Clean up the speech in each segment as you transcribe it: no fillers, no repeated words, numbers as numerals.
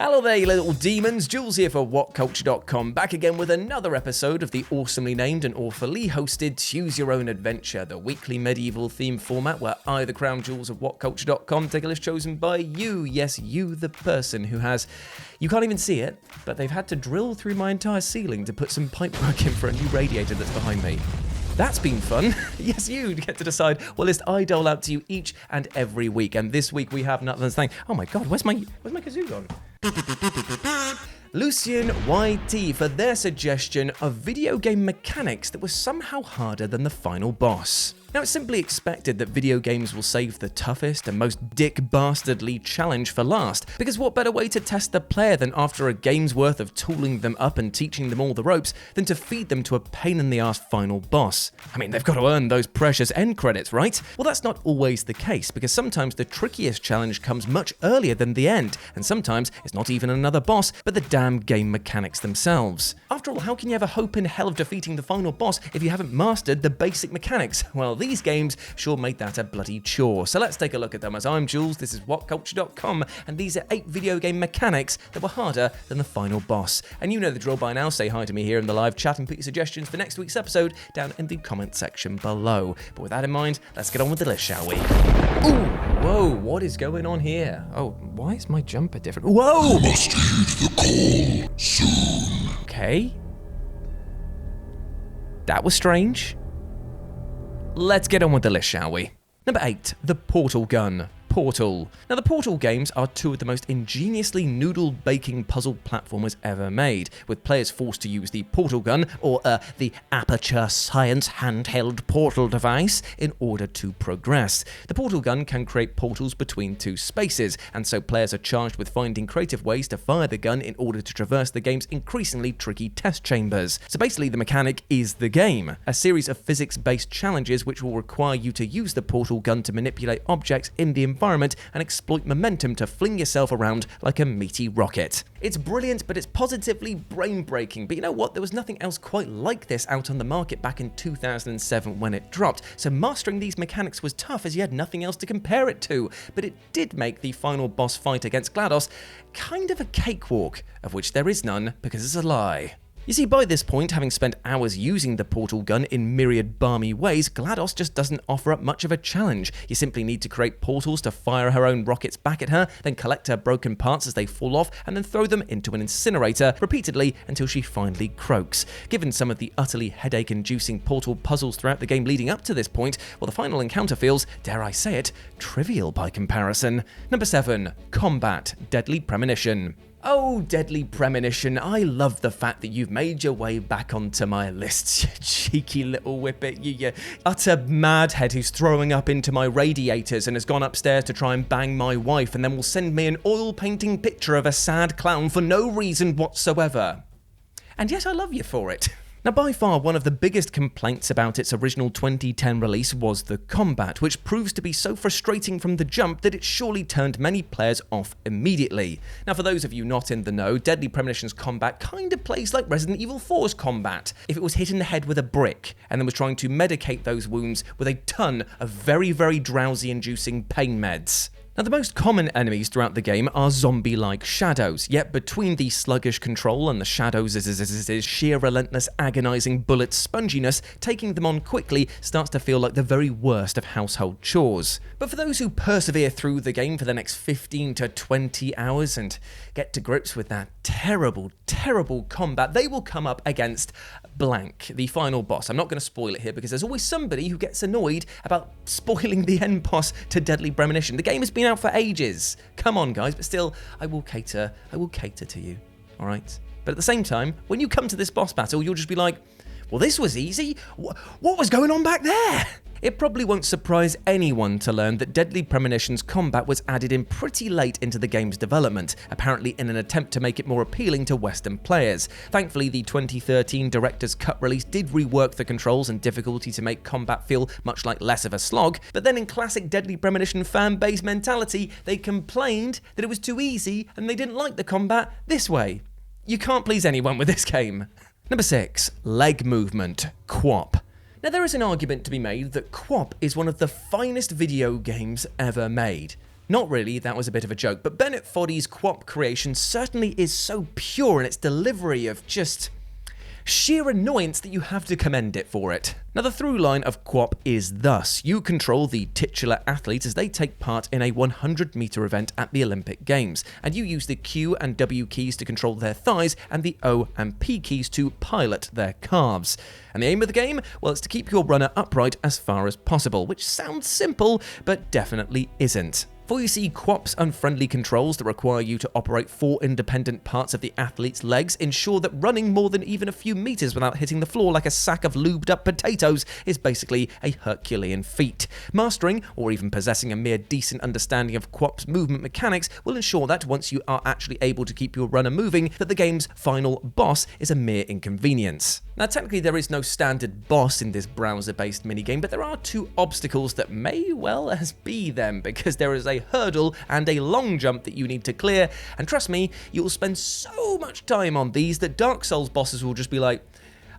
Hello there, you little demons. Jules here for WhatCulture.com, back again with another episode of the awesomely named and awfully hosted Choose Your Own Adventure, the weekly medieval themed format where I, the crown Jules of WhatCulture.com, take a list chosen by you. Yes, you, the person who has, you can't even see it, but they've had to drill through my entire ceiling to put some pipework in for a new radiator that's behind me. That's been fun. Yes, you get to decide what list I dole out to you each and every week. And this week we have nothing to thank. Oh my god, where's my kazoo gone? Lucien YT for their suggestion of video game mechanics that were somehow harder than the final boss. Now, it's simply expected that video games will save the toughest and most dick-bastardly challenge for last, because what better way to test the player than after a game's worth of tooling them up and teaching them all the ropes than to feed them to a pain-in-the-ass final boss? I mean, they've got to earn those precious end credits, right? Well, that's not always the case, because sometimes the trickiest challenge comes much earlier than the end, and sometimes it's not even another boss, but the damn game mechanics themselves. After all, how can you have a hope in hell of defeating the final boss if you haven't mastered the basic mechanics? Well, these games sure made that a bloody chore. So let's take a look at them. As I'm Jules, this is WhatCulture.com, and these are 8 video game mechanics that were harder than the final boss. And you know the drill by now. Say hi to me here in the live chat and put your suggestions for next week's episode down in the comment section below. But with that in mind, let's get on with the list, shall we? Ooh, whoa, what is going on here? Oh, why is my jumper different? Whoa! You must heed the call soon. Okay. That was strange. Let's get on with the list, shall we? Number 8, the Portal Gun. Portal. Now, the Portal games are 2 of the most ingeniously noodle-baking puzzle platformers ever made, with players forced to use the Portal Gun, or the Aperture Science handheld portal device, in order to progress. The Portal Gun can create portals between 2 spaces, and so players are charged with finding creative ways to fire the gun in order to traverse the game's increasingly tricky test chambers. So basically, the mechanic is the game, a series of physics-based challenges which will require you to use the Portal Gun to manipulate objects in the environment and exploit momentum to fling yourself around like a meaty rocket. It's brilliant, but it's positively brain-breaking. But you know what? There was nothing else quite like this out on the market back in 2007 when it dropped. So mastering these mechanics was tough as you had nothing else to compare it to. But it did make the final boss fight against GLaDOS kind of a cakewalk, of which there is none because it's a lie. You see, by this point, having spent hours using the Portal Gun in myriad balmy ways, GLaDOS just doesn't offer up much of a challenge. You simply need to create portals to fire her own rockets back at her, then collect her broken parts as they fall off, and then throw them into an incinerator repeatedly until she finally croaks. Given some of the utterly headache-inducing portal puzzles throughout the game leading up to this point, well, the final encounter feels, dare I say it, trivial by comparison. Number 7, Combat, Deadly Premonition. Oh, Deadly Premonition, I love the fact that you've made your way back onto my list, you cheeky little whippet, you utter madhead who's throwing up into my radiators and has gone upstairs to try and bang my wife and then will send me an oil painting picture of a sad clown for no reason whatsoever. And yet I love you for it. Now, by far, one of the biggest complaints about its original 2010 release was the combat, which proves to be so frustrating from the jump that it surely turned many players off immediately. Now, for those of you not in the know, Deadly Premonition's combat kind of plays like Resident Evil 4's combat, if it was hit in the head with a brick, and then was trying to medicate those wounds with a ton of very, very drowsy-inducing pain meds. Now, the most common enemies throughout the game are zombie-like shadows, yet between the sluggish control and the shadows' sheer relentless agonizing bullet sponginess, taking them on quickly starts to feel like the very worst of household chores. But for those who persevere through the game for the next 15 to 20 hours and get to grips with that terrible, terrible combat, they will come up against blank, the final boss. I'm not going to spoil it here because there's always somebody who gets annoyed about spoiling the end boss to Deadly Premonition. The game has been out for ages. Come on, guys, but still, I will cater to you, all right? But at the same time, when you come to this boss battle, you'll just be like, well, this was easy. What was going on back there? It probably won't surprise anyone to learn that Deadly Premonition's combat was added in pretty late into the game's development, apparently in an attempt to make it more appealing to Western players. Thankfully, the 2013 Director's Cut release did rework the controls and difficulty to make combat feel much like less of a slog, but then in classic Deadly Premonition fanbase mentality, they complained that it was too easy and they didn't like the combat this way. You can't please anyone with this game. Number 6, leg movement, QWOP. Now, there is an argument to be made that QWOP is one of the finest video games ever made. Not really, that was a bit of a joke, but Bennett Foddy's QWOP creation certainly is so pure in its delivery of just sheer annoyance that you have to commend it for it. Now, the through line of QWOP is thus: you control the titular athletes as they take part in a 100-meter event at the Olympic Games, and you use the Q and W keys to control their thighs and the O and P keys to pilot their calves. And the aim of the game? Well, it's to keep your runner upright as far as possible, which sounds simple, but definitely isn't. For you see, QWOP's unfriendly controls that require you to operate 4 independent parts of the athlete's legs ensure that running more than even a few meters without hitting the floor like a sack of lubed up potatoes is basically a Herculean feat. Mastering, or even possessing a mere decent understanding of QWOP's movement mechanics will ensure that once you are actually able to keep your runner moving, that the game's final boss is a mere inconvenience. Now, technically there is no standard boss in this browser-based minigame, but there are 2 obstacles that may well as be them, because there is a hurdle and a long jump that you need to clear, and trust me, you will spend so much time on these that Dark Souls bosses will just be like,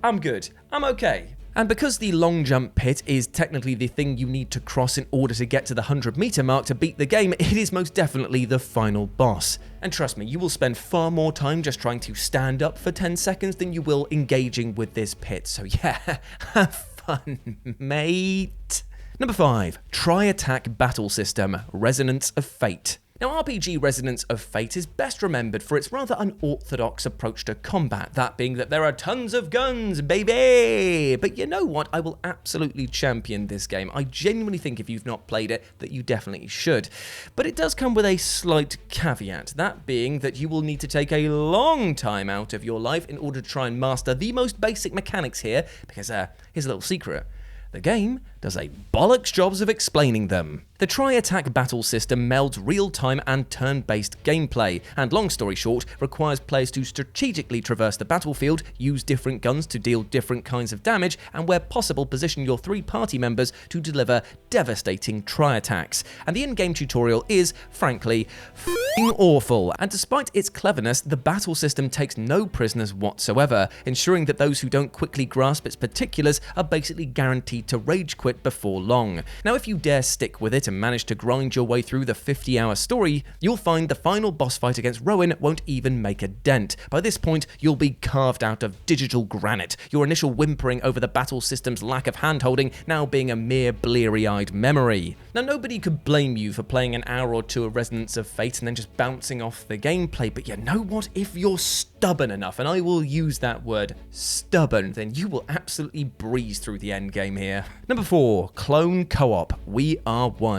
I'm good, I'm okay. And because the long jump pit is technically the thing you need to cross in order to get to the 100-meter mark to beat the game, it is most definitely the final boss. And trust me, you will spend far more time just trying to stand up for 10 seconds than you will engaging with this pit. So yeah, have fun, mate. Number 5, Tri-Attack Battle System, Resonance of Fate. Now, RPG Resonance of Fate is best remembered for its rather unorthodox approach to combat, that being that there are tons of guns, baby! But you know what? I will absolutely champion this game. I genuinely think if you've not played it, that you definitely should. But it does come with a slight caveat, that being that you will need to take a long time out of your life in order to try and master the most basic mechanics here, because here's a little secret. The game does a bollocks jobs of explaining them. The Tri-Attack battle system melds real-time and turn-based gameplay, and long story short, requires players to strategically traverse the battlefield, use different guns to deal different kinds of damage, and where possible position your 3 party members to deliver devastating tri-attacks. And the in-game tutorial is, frankly, f***ing awful, and despite its cleverness, the battle system takes no prisoners whatsoever, ensuring that those who don't quickly grasp its particulars are basically guaranteed to rage quit before long. Now, if you dare stick with it and manage to grind your way through the 50-hour story, you'll find the final boss fight against Rowan won't even make a dent. By this point, you'll be carved out of digital granite, your initial whimpering over the battle system's lack of handholding now being a mere bleary-eyed memory. Now, nobody could blame you for playing an hour or 2 of Resonance of Fate and then just bouncing off the gameplay, but you know what? If you're stubborn enough, and I will use that word, stubborn, then you will absolutely breeze through the end game here. Number 4, Clone Co-op, We Are One.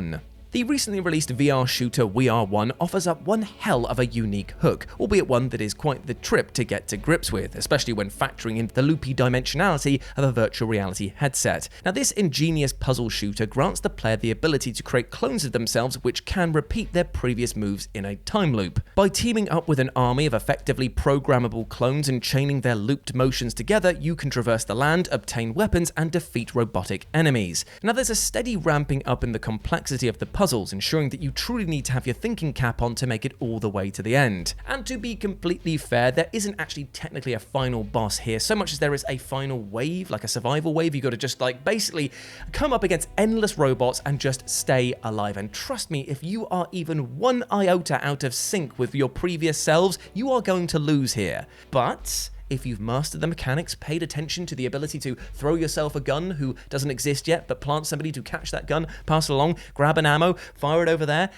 The recently released VR shooter We Are One offers up one hell of a unique hook, albeit one that is quite the trip to get to grips with, especially when factoring in the loopy dimensionality of a virtual reality headset. Now, this ingenious puzzle shooter grants the player the ability to create clones of themselves which can repeat their previous moves in a time loop. By teaming up with an army of effectively programmable clones and chaining their looped motions together, you can traverse the land, obtain weapons, and defeat robotic enemies. Now, there's a steady ramping up in the complexity of the puzzles, ensuring that you truly need to have your thinking cap on to make it all the way to the end. And to be completely fair, there isn't actually technically a final boss here, so much as there is a final wave, like a survival wave. You got to just basically come up against endless robots and just stay alive. And trust me, if you are even one iota out of sync with your previous selves, you are going to lose here. But if you've mastered the mechanics, paid attention to the ability to throw yourself a gun who doesn't exist yet, but plant somebody to catch that gun, pass it along, grab an ammo, fire it over there,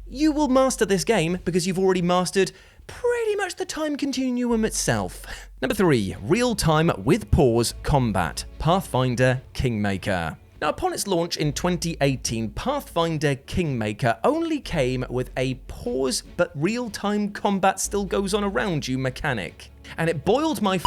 you will master this game because you've already mastered pretty much the time continuum itself. Number 3, Real-Time with Pause Combat, Pathfinder Kingmaker. Now, upon its launch in 2018, Pathfinder Kingmaker only came with a pause but real-time combat still goes on around you mechanic. And it boiled my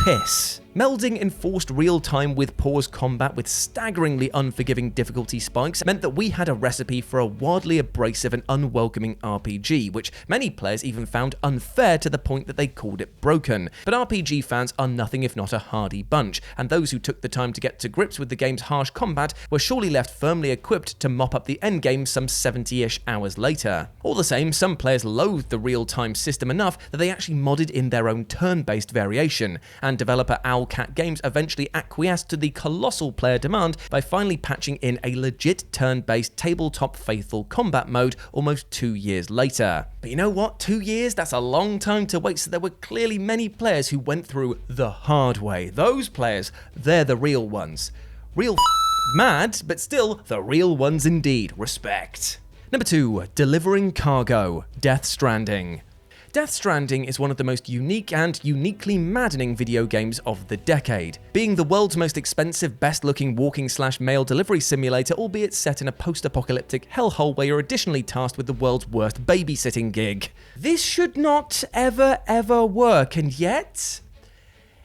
piss. Melding enforced real-time with pause combat with staggeringly unforgiving difficulty spikes meant that we had a recipe for a wildly abrasive and unwelcoming RPG, which many players even found unfair to the point that they called it broken. But RPG fans are nothing if not a hardy bunch, and those who took the time to get to grips with the game's harsh combat were surely left firmly equipped to mop up the endgame some 70-ish hours later. All the same, some players loathed the real-time system enough that they actually modded in their own turn turn-based variation, and developer Owlcat Games eventually acquiesced to the colossal player demand by finally patching in a legit turn-based tabletop faithful combat mode almost 2 years later. But you know what? 2 years? That's a long time to wait, so there were clearly many players who went through the hard way. Those players, they're the real ones. Real mad, but still the real ones indeed. Respect. Number 2, delivering cargo, Death Stranding. Death Stranding is one of the most unique and uniquely maddening video games of the decade, being the world's most expensive, best-looking walking/mail delivery simulator, albeit set in a post-apocalyptic hellhole where you're additionally tasked with the world's worst babysitting gig. This should not ever work, and yet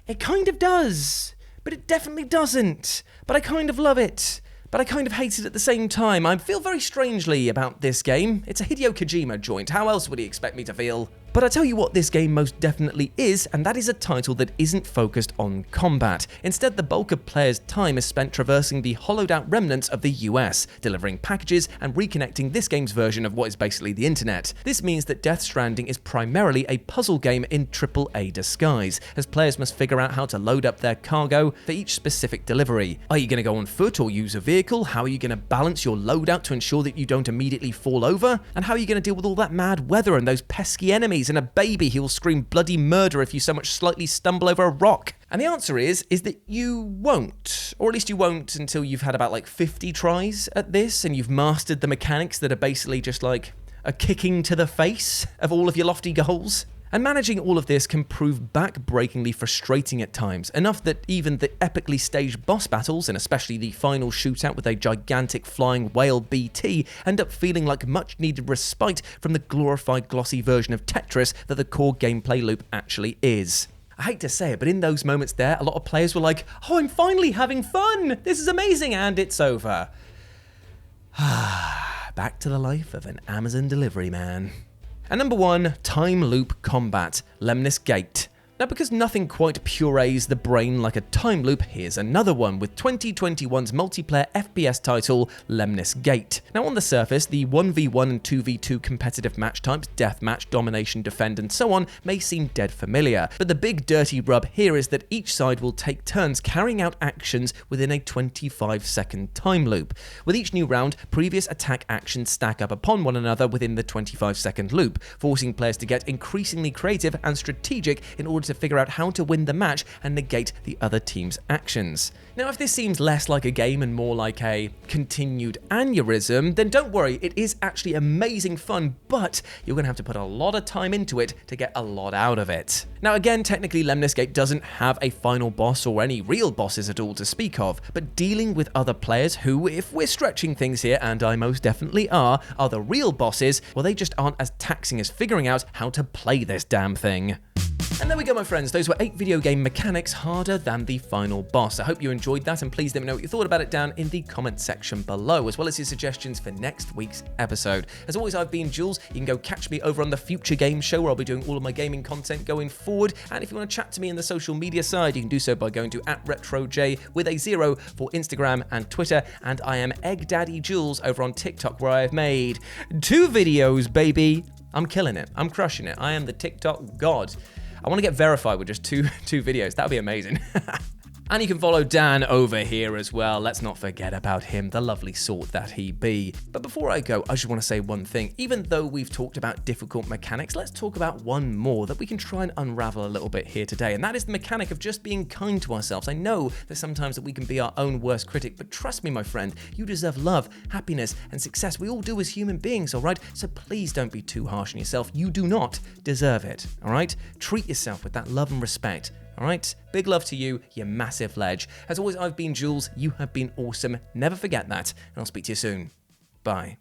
it kind of does, but it definitely doesn't. But I kind of love it. But I kind of hate it at the same time. I feel very strangely about this game. It's a Hideo Kojima joint. How else would he expect me to feel? But I tell you what this game most definitely is, and that is a title that isn't focused on combat. Instead, the bulk of players' time is spent traversing the hollowed-out remnants of the US, delivering packages and reconnecting this game's version of what is basically the internet. This means that Death Stranding is primarily a puzzle game in AAA disguise, as players must figure out how to load up their cargo for each specific delivery. Are you going to go on foot or use a vehicle? How are you going to balance your loadout to ensure that you don't immediately fall over? And how are you going to deal with all that mad weather and those pesky enemies and a baby who will scream bloody murder if you so much slightly stumble over a rock? And the answer is that you won't. Or at least you won't until you've had about 50 tries at this and you've mastered the mechanics that are basically just like a kicking to the face of all of your lofty goals. And managing all of this can prove back-breakingly frustrating at times, enough that even the epically staged boss battles, and especially the final shootout with a gigantic flying whale BT, end up feeling like much-needed respite from the glorified glossy version of Tetris that the core gameplay loop actually is. I hate to say it, but in those moments there, a lot of players were like, "Oh, I'm finally having fun! This is amazing!" and it's over. Back to the life of an Amazon delivery man. And number 1, time loop combat, Lemnis Gate. Now, because nothing quite purees the brain like a time loop, here's another one with 2021's multiplayer FPS title, Lemnis Gate. Now, on the surface, the 1v1 and 2v2 competitive match types, deathmatch, domination, defend, and so on, may seem dead familiar. But the big dirty rub here is that each side will take turns carrying out actions within a 25-second time loop. With each new round, previous attack actions stack up upon one another within the 25-second loop, forcing players to get increasingly creative and strategic in order to figure out how to win the match and negate the other team's actions. Now, if this seems less like a game and more like a continued aneurysm, then don't worry, it is actually amazing fun, but you're going to have to put a lot of time into it to get a lot out of it. Now, again, technically Lemnis Gate doesn't have a final boss or any real bosses at all to speak of, but dealing with other players who, if we're stretching things here, and I most definitely are the real bosses, well, they just aren't as taxing as figuring out how to play this damn thing. And there we go, my friends. Those were 8 video game mechanics harder than the final boss. I hope you enjoyed that, and please let me know what you thought about it down in the comment section below, as well as your suggestions for next week's episode. As always, I've been Jules. You can go catch me over on the Future Game Show, where I'll be doing all of my gaming content going forward. And if you want to chat to me in the social media side, you can do so by going to @RetroJ with a 0 for Instagram and Twitter. And I am Egg Daddy Jules over on TikTok, where I have made 2 videos, baby. I'm killing it. I'm crushing it. I am the TikTok god. I want to get verified with just two videos. That would be amazing. And you can follow Dan over here as well. Let's not forget about him, the lovely sort that he be. But before I go, I just want to say one thing. Even though we've talked about difficult mechanics, let's talk about one more that we can try and unravel a little bit here today. And that is the mechanic of just being kind to ourselves. I know that sometimes that we can be our own worst critic, but trust me, my friend, you deserve love, happiness, and success. We all do as human beings, all right? So please don't be too harsh on yourself. You do not deserve it, all right? Treat yourself with that love and respect. All right, big love to you, you massive ledge. As always, I've been Jules, you have been awesome. Never forget that, and I'll speak to you soon. Bye.